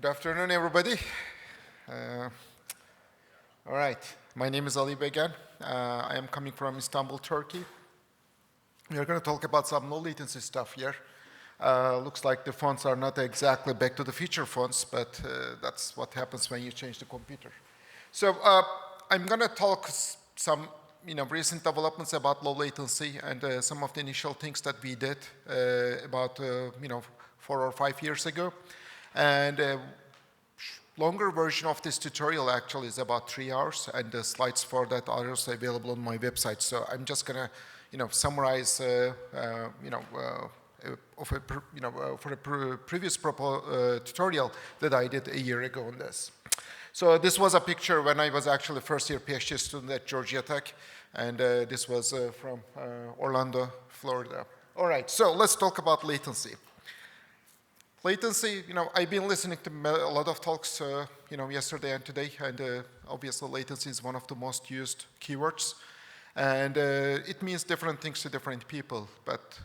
Good afternoon, everybody. All right, my name is Ali Begen. I am coming from Istanbul, Turkey. We are going to talk about some low latency stuff here. Looks like the fonts are not exactly back to the feature fonts, but that's what happens when you change the computer. So I'm going to talk some recent developments about low latency and some of the initial things that we did about 4 or 5 years ago. And longer version of this tutorial actually is about 3 hours, and the slides for that are also available on my website. So I'm just gonna, summarize, for a previous tutorial that I did a year ago on this. So this was a picture when I was actually a first-year PhD student at Georgia Tech, and this was from Orlando, Florida. All right, so let's talk about latency. Latency, I've been listening to a lot of talks, yesterday and today, and obviously latency is one of the most used keywords, and it means different things to different people. But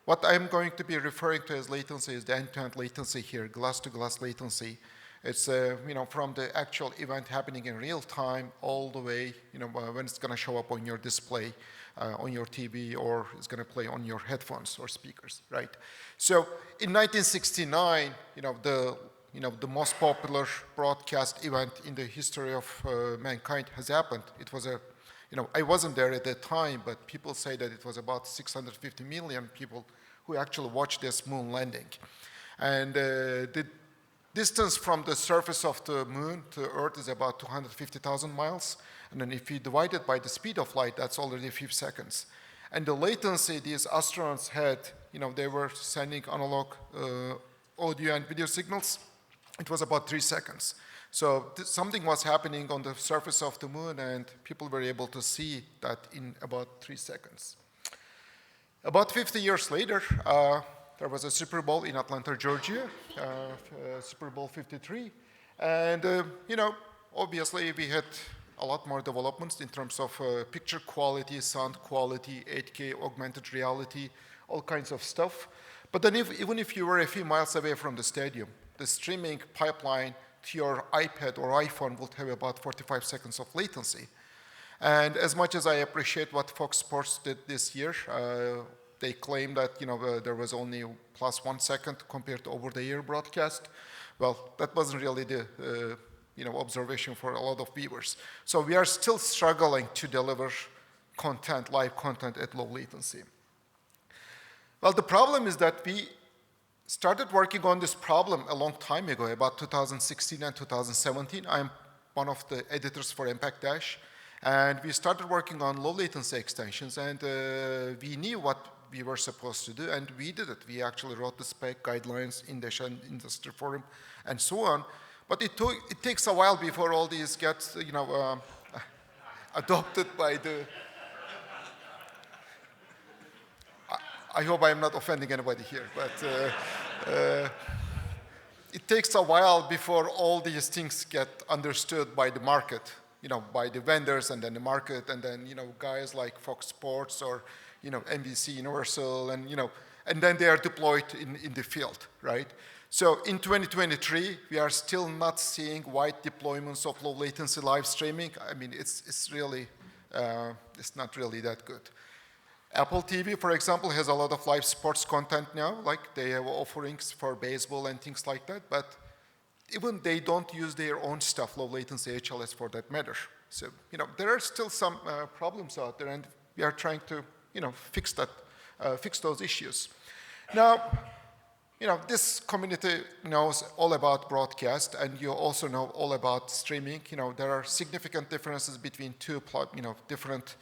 what I'm going to be referring to as latency is the end-to-end latency here, glass-to-glass latency. It's from the actual event happening in real time all the way, when it's going to show up on your display, on your TV, or it's going to play on your headphones or speakers, right? So in 1969, the most popular broadcast event in the history of mankind has happened. It was I wasn't there at that time, but people say that it was about 650 million people who actually watched this moon landing. And the distance from the surface of the moon to Earth is about 250,000 miles. And then if you divide it by the speed of light, that's already a few seconds. And the latency these astronauts had, they were sending analog audio and video signals. It was about 3 seconds. So something was happening on the surface of the moon, and people were able to see that in about 3 seconds. About 50 years later, there was a Super Bowl in Atlanta, Georgia, Super Bowl 53. And, obviously we had a lot more developments in terms of picture quality, sound quality, 8K, augmented reality, all kinds of stuff. But then even if you were a few miles away from the stadium, the streaming pipeline to your iPad or iPhone would have about 45 seconds of latency. And as much as I appreciate what Fox Sports did this year, they claim that there was only plus 1 second compared to over-the-air broadcast. Well, that wasn't really the observation for a lot of viewers. So we are still struggling to deliver content, live content at low latency. Well, the problem is that we started working on this problem a long time ago, about 2016 and 2017. I'm one of the editors for Impact Dash, and we started working on low latency extensions, and we knew what we were supposed to do, and we did it. We actually wrote the spec guidelines in the industry forum and so on. But it takes a while before all these get, adopted by the. I hope I'm not offending anybody here, but it takes a while before all these things get understood by the market, by the vendors, and then the market, and then guys like Fox Sports or NBC Universal, and then they are deployed in the field, right? So in 2023, we are still not seeing wide deployments of low latency live streaming. I mean, it's not really that good. Apple TV, for example, has a lot of live sports content now, like they have offerings for baseball and things like that, but even they don't use their own stuff, low latency HLS for that matter. So, there are still some problems out there, and we are trying to, fix those issues. Now, this community knows all about broadcast, and you also know all about streaming. There are significant differences between two, different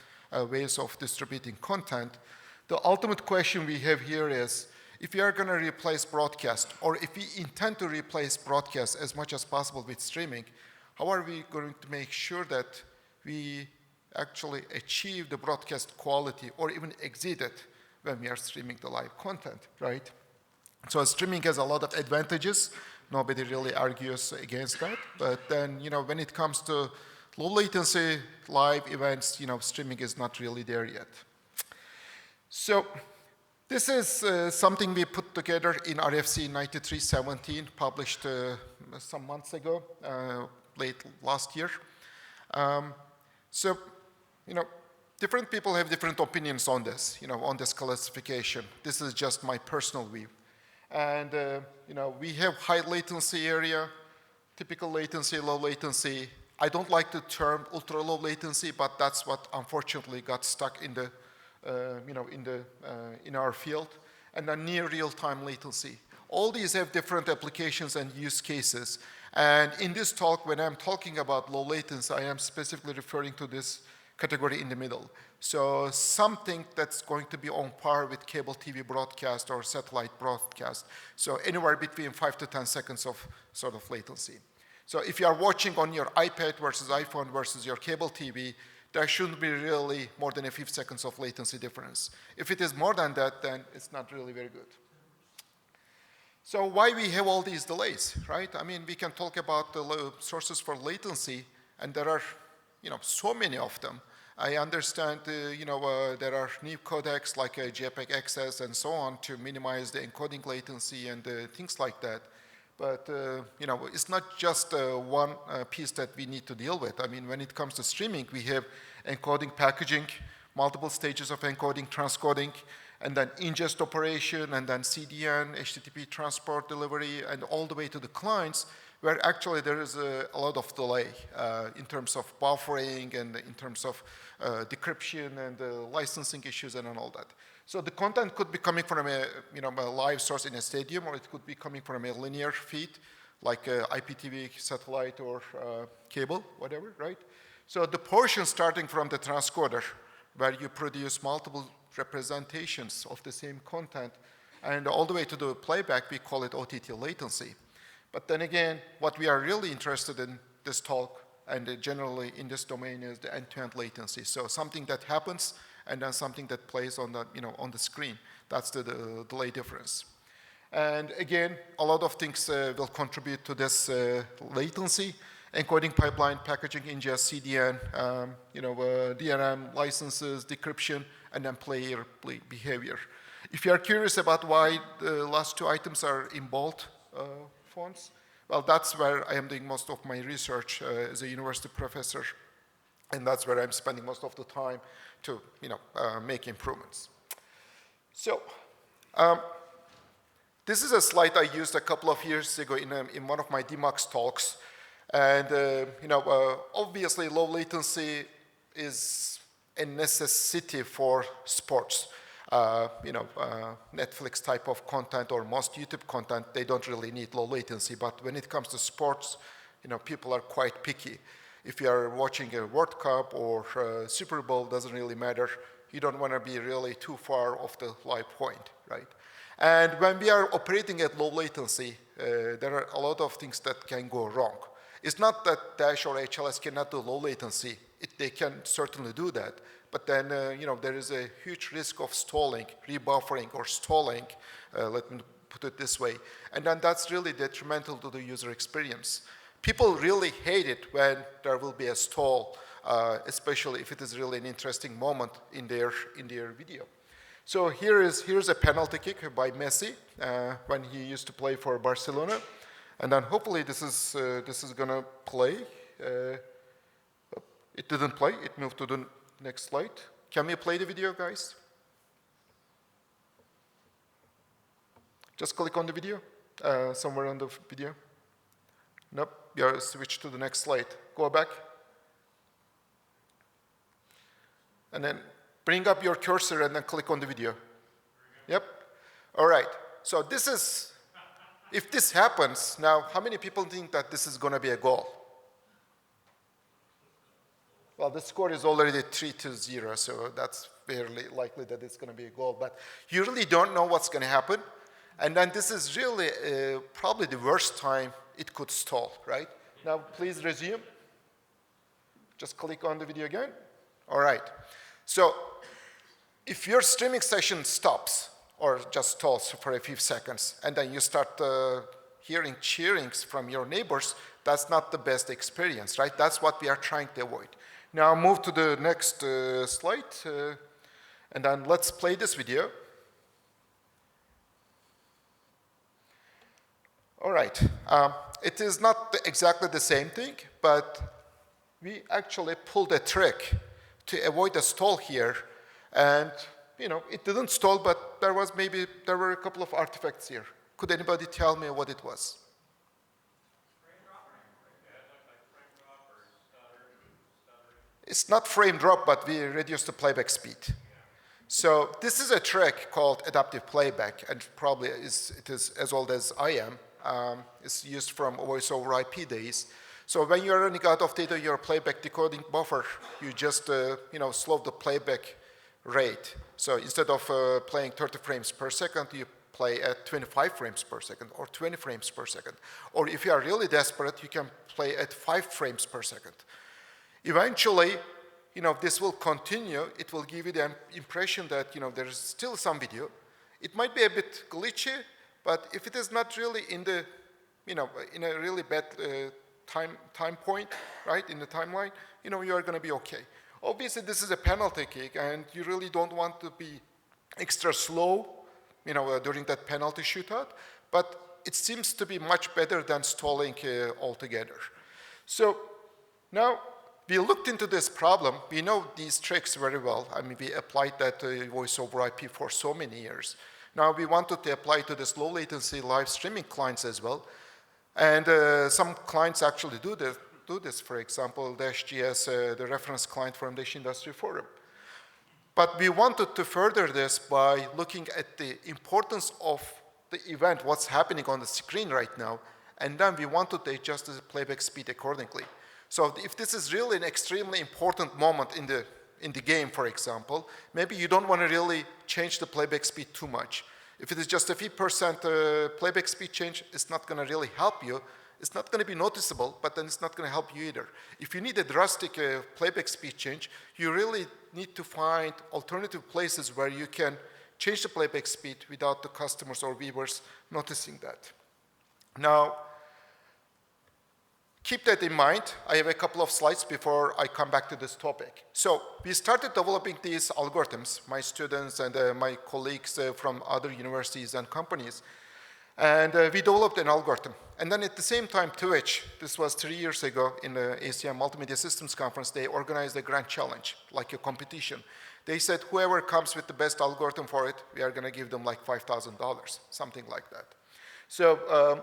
ways of distributing content. The ultimate question we have here is, if we are going to replace broadcast, or if we intend to replace broadcast as much as possible with streaming, how are we going to make sure that we actually achieve the broadcast quality or even exceed it when we are streaming the live content, right? So streaming has a lot of advantages. Nobody really argues against that. But then, when it comes to low latency live events, streaming is not really there yet. So This is something we put together in RFC 9317, published some months ago, late last year. So, different people have different opinions on this, on this classification. This is just my personal view. And, we have high latency area, typical latency, low latency. I don't like the term ultra low latency, but that's what unfortunately got stuck in the, in our field. And then near real-time latency. All these have different applications and use cases. And in this talk, when I'm talking about low latency, I am specifically referring to this category in the middle. So something that's going to be on par with cable TV broadcast or satellite broadcast. So anywhere between 5 to 10 seconds of sort of latency. So if you are watching on your iPad versus iPhone versus your cable TV, there shouldn't be really more than a few seconds of latency difference. If it is more than that, then it's not really very good. So why we have all these delays, right? I mean, we can talk about the sources for latency, and there are, so many of them. I understand, there are new codecs like JPEG XS and so on to minimize the encoding latency and things like that. But, it's not just one piece that we need to deal with. I mean, when it comes to streaming, we have encoding, packaging, multiple stages of encoding, transcoding, and then ingest operation, and then CDN, HTTP transport delivery, and all the way to the clients, where actually there is a lot of delay in terms of buffering and in terms of decryption and licensing issues and all that. So the content could be coming from a live source in a stadium, or it could be coming from a linear feed, like IPTV, satellite, or cable, whatever, right? So the portion starting from the transcoder, where you produce multiple representations of the same content, and all the way to the playback, we call it OTT latency. But then again, what we are really interested in this talk, and generally in this domain, is the end-to-end latency. So something that happens, and then something that plays on the, on the screen. That's the delay difference. And again, a lot of things will contribute to this latency. Encoding pipeline, packaging, ingest, CDN, DRM, licenses, decryption, and then player behavior. If you are curious about why the last two items are in bold fonts, well, that's where I am doing most of my research as a university professor. And that's where I'm spending most of the time to, make improvements. So, this is a slide I used a couple of years ago in one of my DMAX talks. And, obviously low latency is a necessity for sports. Netflix type of content or most YouTube content, they don't really need low latency. But when it comes to sports, people are quite picky. If you are watching a World Cup or Super Bowl, doesn't really matter. You don't want to be really too far off the live point, right? And when we are operating at low latency, there are a lot of things that can go wrong. It's not that Dash or HLS cannot do low latency. They can certainly do that. But then, there is a huge risk of stalling, rebuffering, or stalling, let me put it this way. And then that's really detrimental to the user experience. People really hate it when there will be a stall, especially if it is really an interesting moment in their video. So here's a penalty kick by Messi when he used to play for Barcelona, and then hopefully this is gonna play. It didn't play. It moved to the next slide. Can we play the video, guys? Just click on the video, somewhere on the video. Nope, you are switch to the next slide. Go back. And then bring up your cursor and then click on the video. Yep. All right. So this is, if this happens, now how many people think that this is going to be a goal? Well, the score is already 3-0, so that's fairly likely that it's going to be a goal. But you really don't know what's going to happen. And then this is really probably the worst time it could stall, right? Now, please resume. Just click on the video again. All right. So if your streaming session stops or just stalls for a few seconds, and then you start hearing cheerings from your neighbors, that's not the best experience, right? That's what we are trying to avoid. Now move to the next slide, and then let's play this video. All right. It is not exactly the same thing, but we actually pulled a trick to avoid a stall here. And, it didn't stall, but there were a couple of artifacts here. Could anybody tell me what it was? It's not frame drop, but we reduced the playback speed. So this is a trick called adaptive playback, and probably it is as old as I am. It's used from voice over IP days. So when you're running out of data in your playback decoding buffer, you just slow the playback rate. So instead of playing 30 frames per second, you play at 25 frames per second or 20 frames per second. Or if you are really desperate, you can play at 5 frames per second. Eventually, this will continue. It will give you the impression that, there is still some video. It might be a bit glitchy, but if it is not really in the, in a really bad time point, right, in the timeline, you are going to be okay. Obviously, this is a penalty kick, and you really don't want to be extra slow, during that penalty shootout, but it seems to be much better than stalling altogether. So now, we looked into this problem. We know these tricks very well. I mean, we applied that voice over IP for so many years. Now we wanted to apply to this low latency live streaming clients as well. And some clients actually do this. For example, Dash.js, the reference client from Dash Industry Forum. But we wanted to further this by looking at the importance of the event, what's happening on the screen right now, and then we wanted to adjust the playback speed accordingly. So if this is really an extremely important moment in the game, for example, maybe you don't want to really change the playback speed too much. If it is just a few percent playback speed change, it's not going to really help you. It's not going to be noticeable, but then it's not going to help you either. If you need a drastic playback speed change, you really need to find alternative places where you can change the playback speed without the customers or viewers noticing that. Now, keep that in mind. I have a couple of slides before I come back to this topic. So we started developing these algorithms, my students and my colleagues from other universities and companies. And we developed an algorithm. And then at the same time, Twitch, this was 3 years ago in the ACM Multimedia Systems Conference, they organized a grand challenge, like a competition. They said, whoever comes with the best algorithm for it, we are going to give them like $5,000, something like that. So,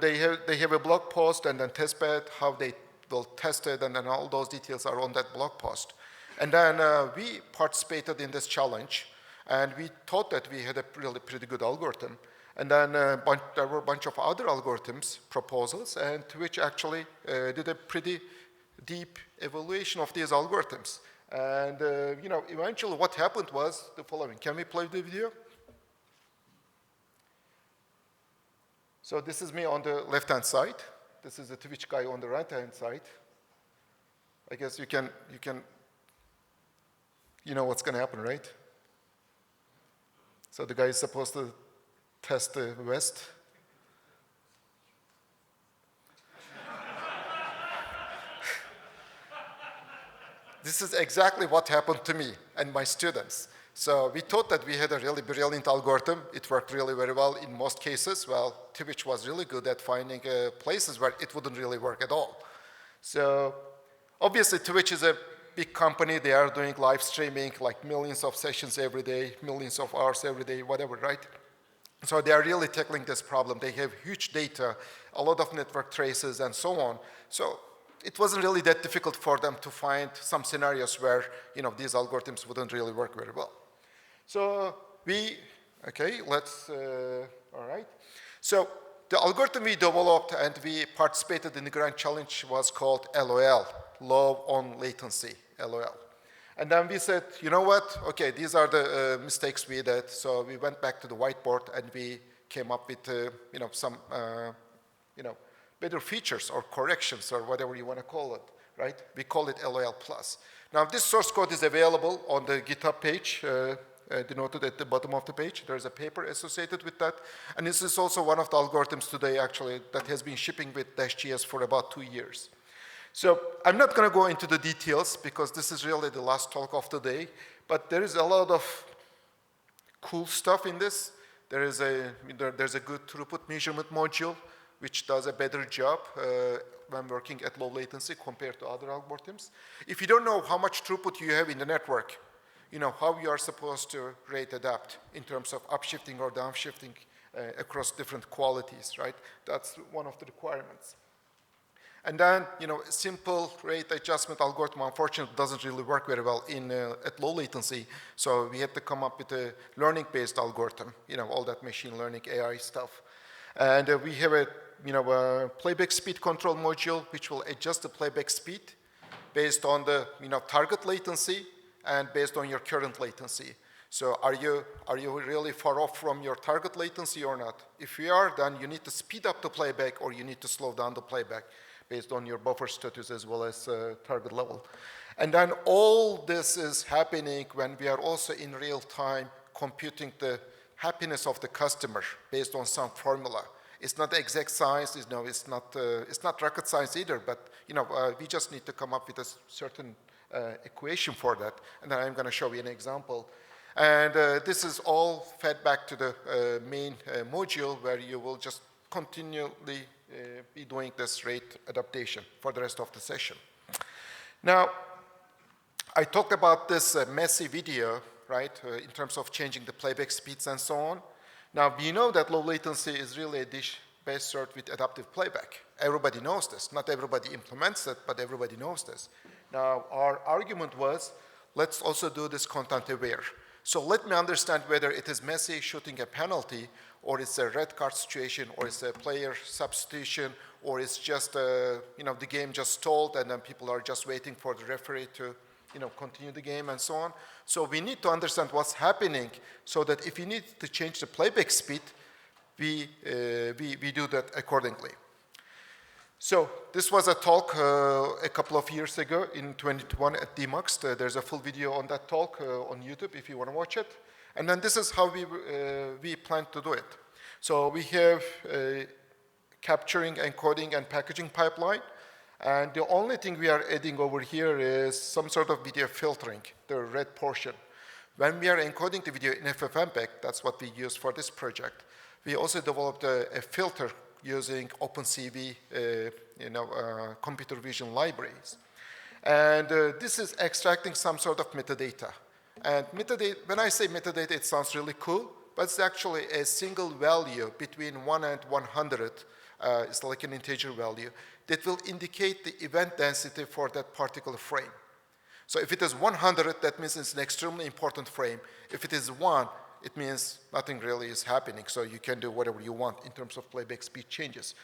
they have a blog post and then testbed, how they will test it, and then all those details are on that blog post. And then we participated in this challenge, and we thought that we had a really pretty good algorithm. And then there were a bunch of other algorithms, proposals, and Twitch actually did a pretty deep evaluation of these algorithms. And, eventually what happened was the following. Can we play the video? So this is me on the left-hand side. This is the Twitch guy on the right-hand side. I guess you know what's going to happen, right? So the guy is supposed to test the West. This is exactly what happened to me and my students. So we thought that we had a really brilliant algorithm. It worked really very well in most cases. Well, Twitch was really good at finding places where it wouldn't really work at all. So obviously Twitch is a big company. They are doing live streaming, like millions of sessions every day, millions of hours every day, whatever, right? So they are really tackling this problem. They have huge data, a lot of network traces, and so on. So it wasn't really that difficult for them to find some scenarios where these algorithms wouldn't really work very well. So all right. So the algorithm we developed and we participated in the grand challenge was called LOL, low on latency, LOL. And then we said, you know what? Okay, these are the mistakes we did. So we went back to the whiteboard and we came up with, some, better features or corrections or whatever you want to call it, right? We call it LOL+. Now, this source code is available on the GitHub page, denoted at the bottom of the page. There's a paper associated with that. And this is also one of the algorithms today, actually, that has been shipping with Dash.js for about 2 years. So I'm not going to go into the details because this is really the last talk of the day, but there is a lot of cool stuff in this. There's a good throughput measurement module. which does a better job when working at low latency compared to other algorithms. If you don't know how much throughput you have in the network, you know how you are supposed to rate adapt in terms of upshifting or downshifting across different qualities, right? That's one of the requirements. And then, you know, a simple rate adjustment algorithm, unfortunately, doesn't really work very well at low latency. So we had to come up with a learning-based algorithm, you know, all that machine learning AI stuff. And we have a playback speed control module, which will adjust the playback speed based on the, target latency and based on your current latency. So are you really far off from your target latency or not? If you are, then you need to speed up the playback or you need to slow down the playback based on your buffer status as well as target level. And then all this is happening when we are also in real time computing the happiness of the customer based on some formula. It's not exact science, it's not rocket science either, but we just need to come up with a certain equation for that. And then I'm going to show you an example. And this is all fed back to the main module where you will just continually be doing this rate adaptation for the rest of the session. Now, I talked about this messy video, right, in terms of changing the playback speeds and so on. Now, we know that low latency is really a dish best served with adaptive playback. Everybody knows this. Not everybody implements it, but everybody knows this. Now, our argument was, let's also do this content aware. So let me understand whether it is messy shooting a penalty, or it's a red card situation, or it's a player substitution, or it's just, the game just stalled and then people are just waiting for the referee to, continue the game and so on. So we need to understand what's happening so that if you need to change the playback speed, we do that accordingly. So this was a talk a couple of years ago in 2021 at DMUX. There's a full video on that talk on YouTube if you want to watch it. And then this is how we plan to do it. So we have capturing, encoding, and packaging pipeline. And the only thing we are adding over here is some sort of video filtering, the red portion. When we are encoding the video in FFmpeg, that's what we use for this project, we also developed a filter using OpenCV, computer vision libraries. And this is extracting some sort of metadata. And metadata, when I say metadata, it sounds really cool, but it's actually a single value between 1 and 100. It's like an integer value that will indicate the event density for that particular frame. So if it is 100, that means it's an extremely important frame. If it is 1, it means nothing really is happening, so you can do whatever you want in terms of playback speed changes.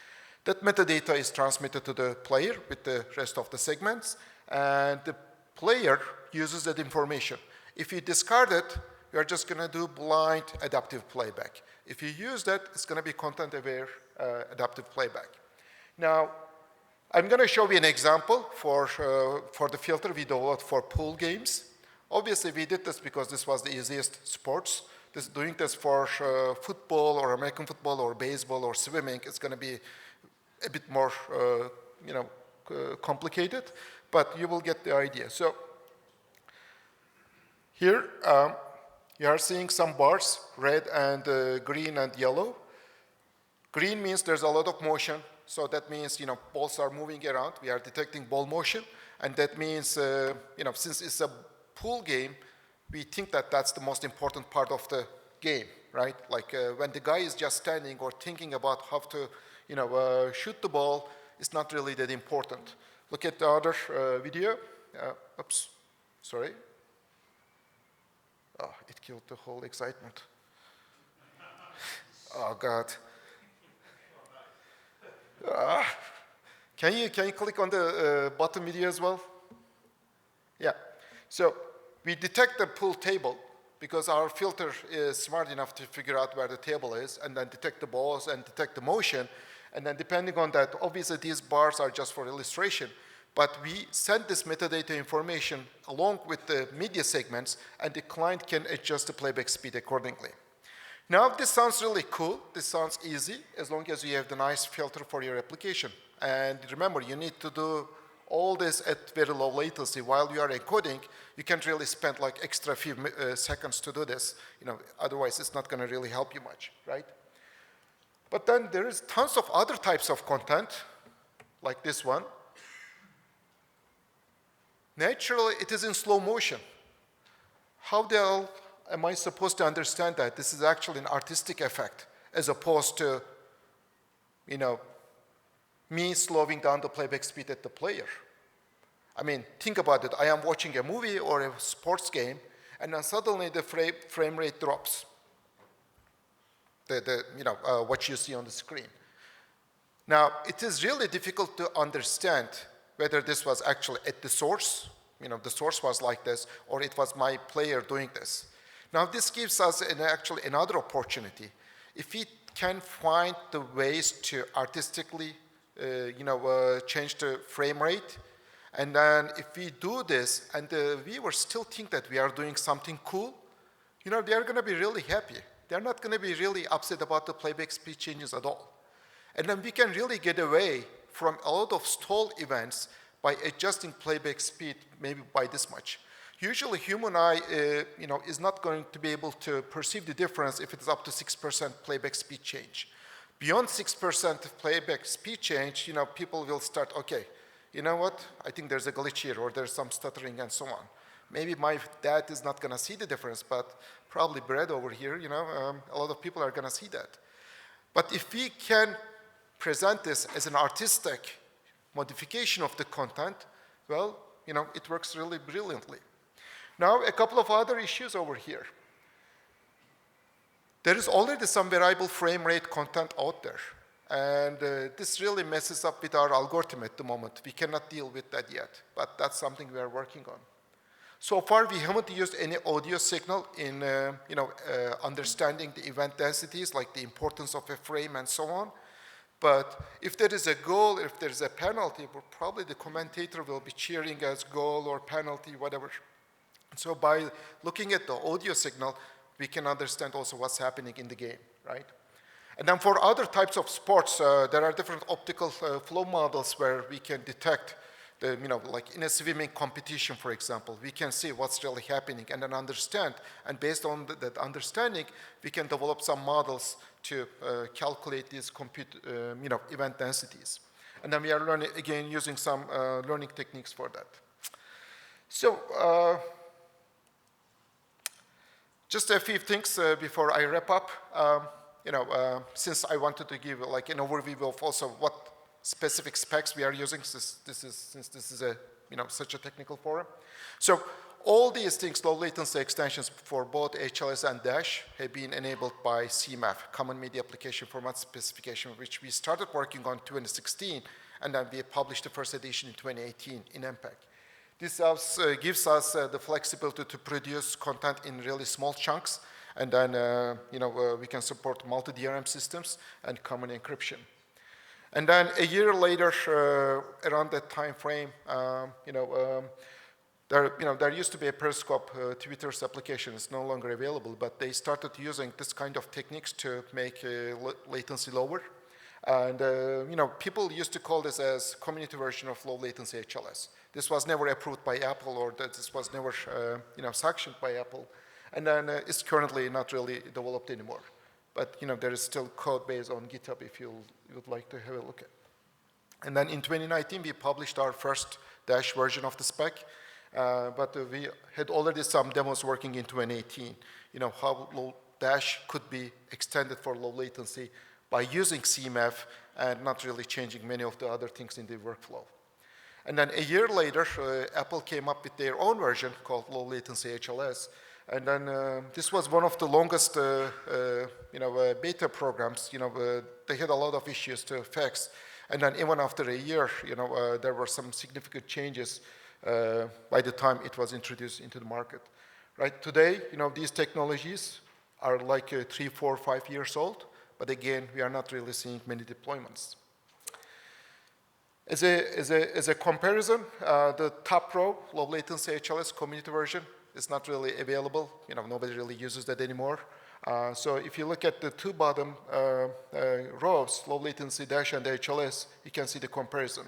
That metadata is transmitted to the player with the rest of the segments, and the player uses that information. If you discard it, you're just going to do blind adaptive playback. If you use that, it's going to be content-aware adaptive playback. Now, I'm going to show you an example for the filter we developed for pool games. Obviously, we did this because this was the easiest sports. Doing this for football or American football or baseball or swimming, it's going to be a bit more, complicated, but you will get the idea. So here you are seeing some bars, red and green and yellow. Green means there's a lot of motion, so that means balls are moving around. We are detecting ball motion, and that means since it's a pool game, we think that that's the most important part of the game, right? Like when the guy is just standing or thinking about how to, shoot the ball, it's not really that important. Look at the other video. Oops, sorry. Oh, it killed the whole excitement. Oh God. Can you click on the bottom video as well? Yeah. So we detect the pool table because our filter is smart enough to figure out where the table is and then detect the balls and detect the motion. And then depending on that, obviously these bars are just for illustration, but we send this metadata information along with the media segments, and the client can adjust the playback speed accordingly. Now, this sounds really cool. This sounds easy as long as you have the nice filter for your application. And remember, you need to do all this at very low latency. While you are encoding, you can't really spend like extra few seconds to do this. Otherwise it's not going to really help you much, right? But then there is tons of other types of content, like this one. Naturally, it is in slow motion. How the hell am I supposed to understand that this is actually an artistic effect as opposed to, me slowing down the playback speed at the player? I mean, think about it. I am watching a movie or a sports game, and then suddenly the frame rate drops. What you see on the screen. Now, it is really difficult to understand whether this was actually at the source, the source was like this, or it was my player doing this. Now, this gives us actually another opportunity. If we can find the ways to artistically, change the frame rate, and then if we do this, and the viewers still think that we are doing something cool, they are going to be really happy. They're not going to be really upset about the playback speed changes at all. And then we can really get away from a lot of stall events by adjusting playback speed maybe by this much. Usually human eye, is not going to be able to perceive the difference if it is up to 6% playback speed change. Beyond 6% playback speed change, people will start, okay, you know what? I think there's a glitch here, or there's some stuttering and so on. Maybe my dad is not going to see the difference, but probably Brad over here, a lot of people are going to see that. But if we can present this as an artistic modification of the content, well, it works really brilliantly. Now, a couple of other issues over here. There is already some variable frame rate content out there. And this really messes up with our algorithm at the moment. We cannot deal with that yet, but that's something we are working on. So far, we haven't used any audio signal in understanding the event densities, like the importance of a frame and so on. But if there is a goal, if there is a penalty, probably the commentator will be cheering as goal or penalty, whatever. So by looking at the audio signal, we can understand also what's happening in the game, right? And then for other types of sports, there are different optical flow models where we can detect like in a swimming competition, for example, we can see what's really happening and then understand. And based on that understanding, we can develop some models to calculate these event densities. And then we are learning, again, using some learning techniques for that. So just a few things before I wrap up. Since I wanted to give like an overview of also what specific specs we are using, since this is a such a technical forum. So all these things, low latency extensions for both HLS and Dash, have been enabled by CMAF, Common Media Application Format Specification, which we started working on 2016, and then we published the first edition in 2018 in MPEG. This gives us the flexibility to produce content in really small chunks, and then we can support multi-DRM systems and common encryption. And then a year later, around that time frame, there used to be a Periscope Twitter's application. It's no longer available, but they started using this kind of techniques to make latency lower. And people used to call this as community version of low latency HLS. This was never approved by Apple, or that this was never sanctioned by Apple. And then it's currently not really developed anymore. But there is still code base on GitHub if you would like to have a look at. And then in 2019, we published our first Dash version of the spec. But we had already some demos working in 2018. How Dash could be extended for low latency by using CMAF and not really changing many of the other things in the workflow. And then a year later, Apple came up with their own version called low latency HLS. And then this was one of the longest, beta programs. They had a lot of issues to fix. And then even after a year, there were some significant changes by the time it was introduced into the market. Right today, these technologies are like 3, 4, 5 years old. But again, we are not really seeing many deployments. As a comparison, the top row, low latency HLS community version, is not really available. Nobody really uses that anymore. So if you look at the two bottom rows, low latency Dash and HLS, you can see the comparison.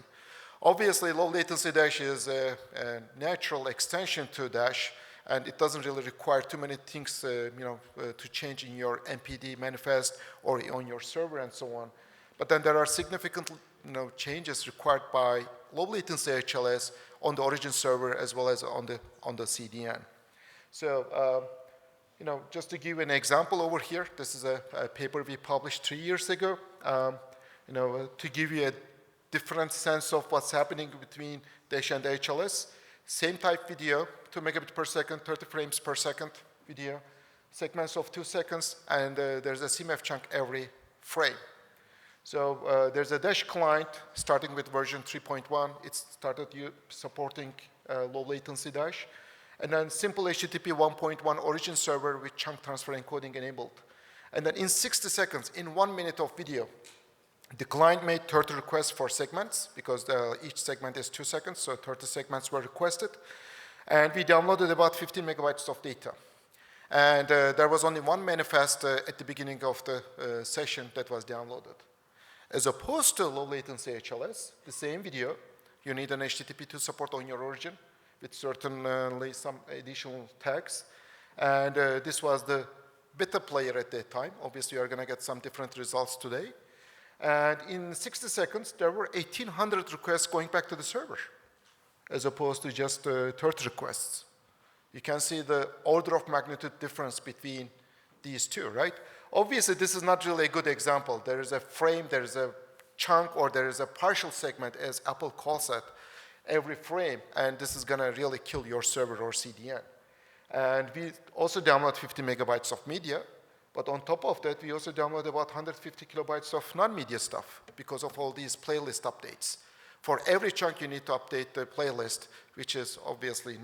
Obviously, low latency Dash is a natural extension to Dash, and it doesn't really require too many things to change in your MPD manifest or on your server and so on. But then there are significant changes required by low latency HLS on the origin server as well as on the CDN. So just to give you an example over here, this is a paper we published 3 years ago. To give you a different sense of what's happening between Dash and HLS. Same type video, 2 megabit per second, 30 frames per second video, segments of 2 seconds, and there's a CMF chunk every frame. So there's a Dash client starting with version 3.1. It started supporting low latency Dash. And then simple HTTP 1.1 origin server with chunk transfer encoding enabled. And then in 60 seconds, in 1 minute of video, the client made 30 requests for segments because each segment is 2 seconds, so 30 segments were requested. And we downloaded about 15 megabytes of data. And there was only one manifest at the beginning of the session that was downloaded. As opposed to low latency HLS, the same video, you need an HTTP2 support on your origin with certainly some additional tags. And this was the beta player at that time. Obviously, you're going to get some different results today. And in 60 seconds, there were 1,800 requests going back to the server, as opposed to just 30 requests. You can see the order of magnitude difference between these two, right? Obviously, this is not really a good example. There is a frame, there is a chunk, or there is a partial segment, as Apple calls it, every frame, and this is going to really kill your server or CDN. And we also download 50 megabytes of media, but on top of that, we also download about 150 kilobytes of non-media stuff because of all these playlist updates. For every chunk, you need to update the playlist, which is obviously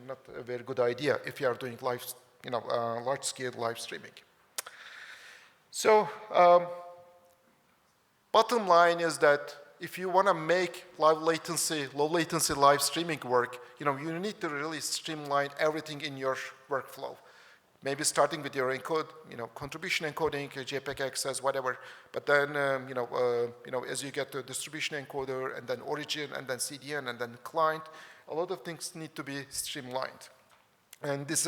not a very good idea if you are doing large-scale live streaming. So, bottom line is that if you want to make low latency live streaming work, you need to really streamline everything in your workflow. Maybe starting with your contribution encoding, JPEG access, whatever. But then, as you get to distribution encoder, and then origin, and then CDN, and then client, a lot of things need to be streamlined. And this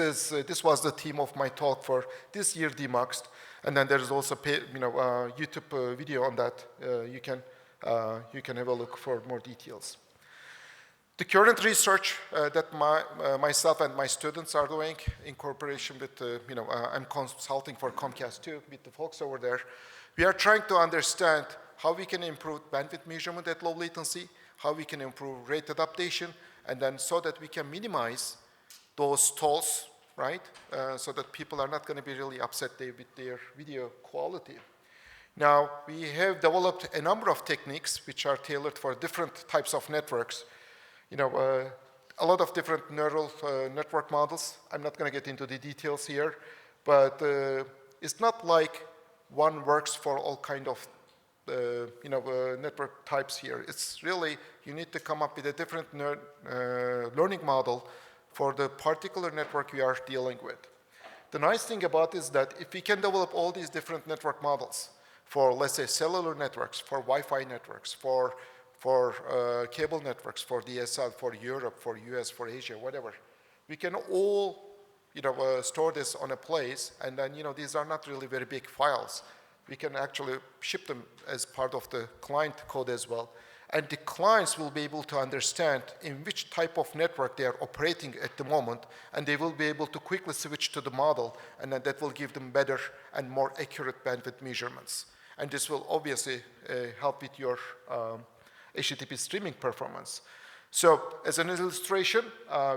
was the theme of my talk for this year, Demuxed. And then there's also YouTube video on that. You can have a look for more details. The current research that myself and my students are doing in cooperation with, I'm consulting for Comcast too, with the folks over there. We are trying to understand how we can improve bandwidth measurement at low latency, how we can improve rate adaptation, and then so that we can minimize those stalls, right? So that people are not going to be really upset with their video quality. Now, we have developed a number of techniques which are tailored for different types of networks. A lot of different neural network models. I'm not going to get into the details here, but it's not like one works for all kind of network types here. It's really, you need to come up with a different learning model for the particular network we are dealing with. The nice thing about it is that if we can develop all these different network models for, let's say, cellular networks, for Wi-Fi networks, for cable networks, for DSL, for Europe, for US, for Asia, whatever. We can all, store this on a place, and then, these are not really very big files. We can actually ship them as part of the client code as well. And the clients will be able to understand in which type of network they are operating at the moment, and they will be able to quickly switch to the model, and then that will give them better and more accurate bandwidth measurements. And this will obviously help with your HTTP streaming performance. So as an illustration,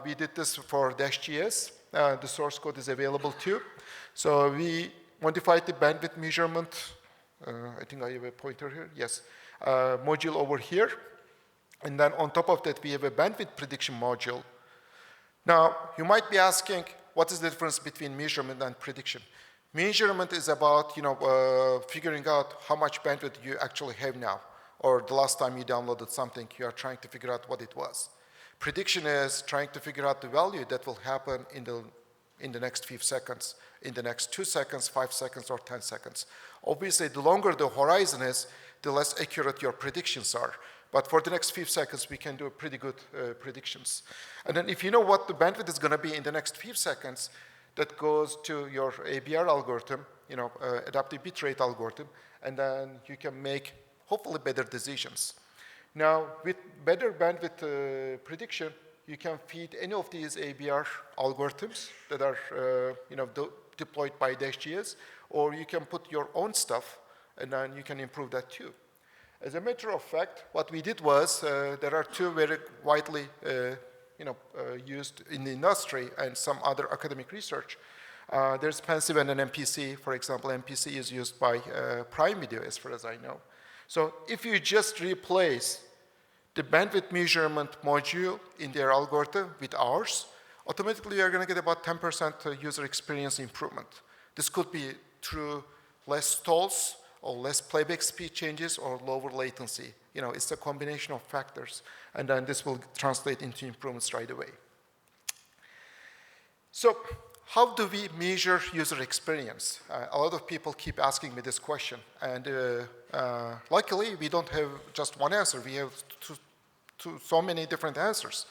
we did this for Dash.js. The source code is available too. So we modified the bandwidth measurement. I think I have a pointer here. Yes. Module over here. And then on top of that, we have a bandwidth prediction module. Now, you might be asking, what is the difference between measurement and prediction? Measurement is about, figuring out how much bandwidth you actually have now, or the last time you downloaded something, you are trying to figure out what it was. Prediction is trying to figure out the value that will happen in the next few seconds, in the next 2 seconds, 5 seconds, or 10 seconds. Obviously, the longer the horizon is, the less accurate your predictions are. But for the next few seconds, we can do pretty good predictions. And then if you know what the bandwidth is going to be in the next few seconds, that goes to your ABR algorithm, adaptive bitrate algorithm, and then you can make hopefully better decisions. Now, with better bandwidth prediction, you can feed any of these ABR algorithms that are deployed by DashGS, or you can put your own stuff, and then you can improve that too. As a matter of fact, what we did was there are two very widely used in the industry and some other academic research. There's Pensive and an MPC. For example, MPC is used by Prime Video, as far as I know. So if you just replace the bandwidth measurement module in their algorithm with ours, automatically you're going to get about 10% user experience improvement. This could be through less stalls, or less playback speed changes, or lower latency. It's a combination of factors, and then this will translate into improvements right away. So how do we measure user experience? A lot of people keep asking me this question, and luckily we don't have just one answer. We have so many different answers.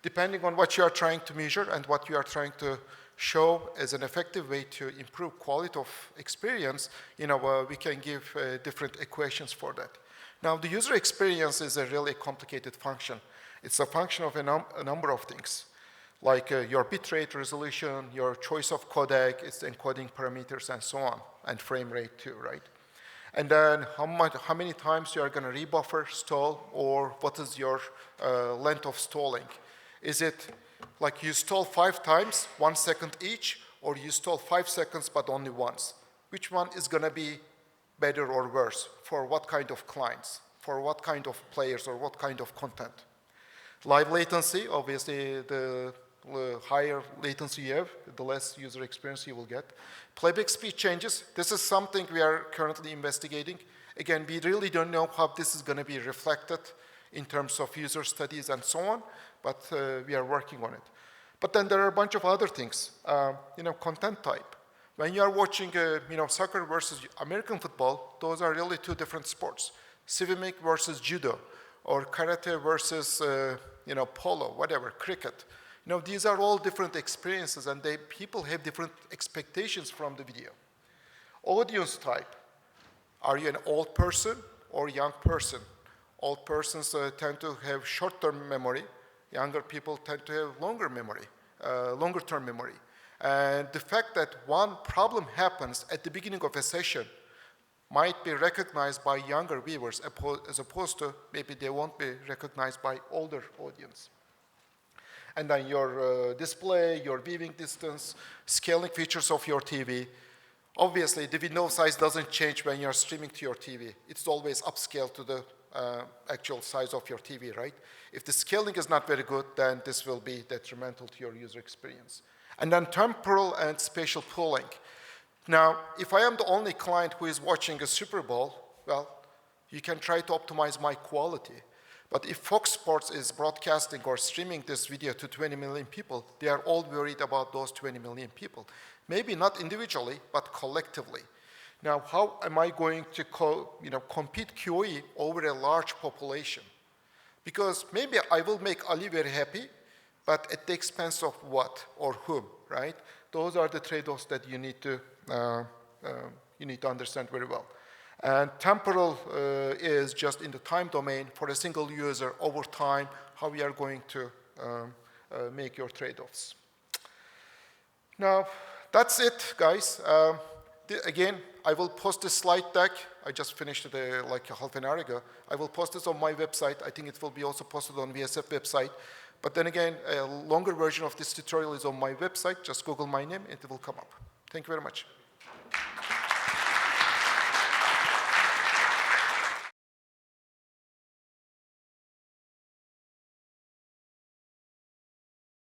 Depending on what you are trying to measure and what you are trying to show as an effective way to improve quality of experience, we can give different equations for that. Now, the user experience is a really complicated function. It's a function of a number of things, like your bitrate resolution, your choice of codec, its encoding parameters, and so on, and frame rate too, right? And then how many times you are going to rebuffer, stall, or what is your length of stalling? Is it like you stall 5 times, 1 second each, or you stall 5 seconds but only once? Which one is going to be better or worse? For what kind of clients? For what kind of players or what kind of content? Live latency, obviously the higher latency you have, the less user experience you will get. Playback speed changes, this is something we are currently investigating. Again, we really don't know how this is going to be reflected in terms of user studies and so on, but we are working on it. But then there are a bunch of other things, content type. When you are watching, soccer versus American football, those are really two different sports. Swimming versus judo, or karate versus, polo, whatever, cricket. These are all different experiences, and people have different expectations from the video. Audience type. Are you an old person or young person? Old persons tend to have short-term memory. Younger people tend to have longer-term memory. And the fact that one problem happens at the beginning of a session might be recognized by younger viewers as opposed to maybe they won't be recognized by older audience. And then your display, your viewing distance, scaling features of your TV. Obviously, the window size doesn't change when you're streaming to your TV. It's always upscaled to the actual size of your TV, right? If the scaling is not very good, then this will be detrimental to your user experience. And then temporal and spatial pooling. Now, if I am the only client who is watching a Super Bowl, well, you can try to optimize my quality. But if Fox Sports is broadcasting or streaming this video to 20 million people, they are all worried about those 20 million people. Maybe not individually, but collectively. Now, how am I going to compete QoE over a large population? Because maybe I will make Ali very happy, but at the expense of what or whom, right? Those are the trade-offs that you need to understand very well. And temporal is just in the time domain for a single user over time, how we are going to make your trade-offs. Now, that's it, guys. Again, I will post this slide deck. I just finished it like a half an hour ago. I will post this on my website. I think it will be also posted on VSF website. But then again, a longer version of this tutorial is on my website. Just Google my name, and it will come up. Thank you very much.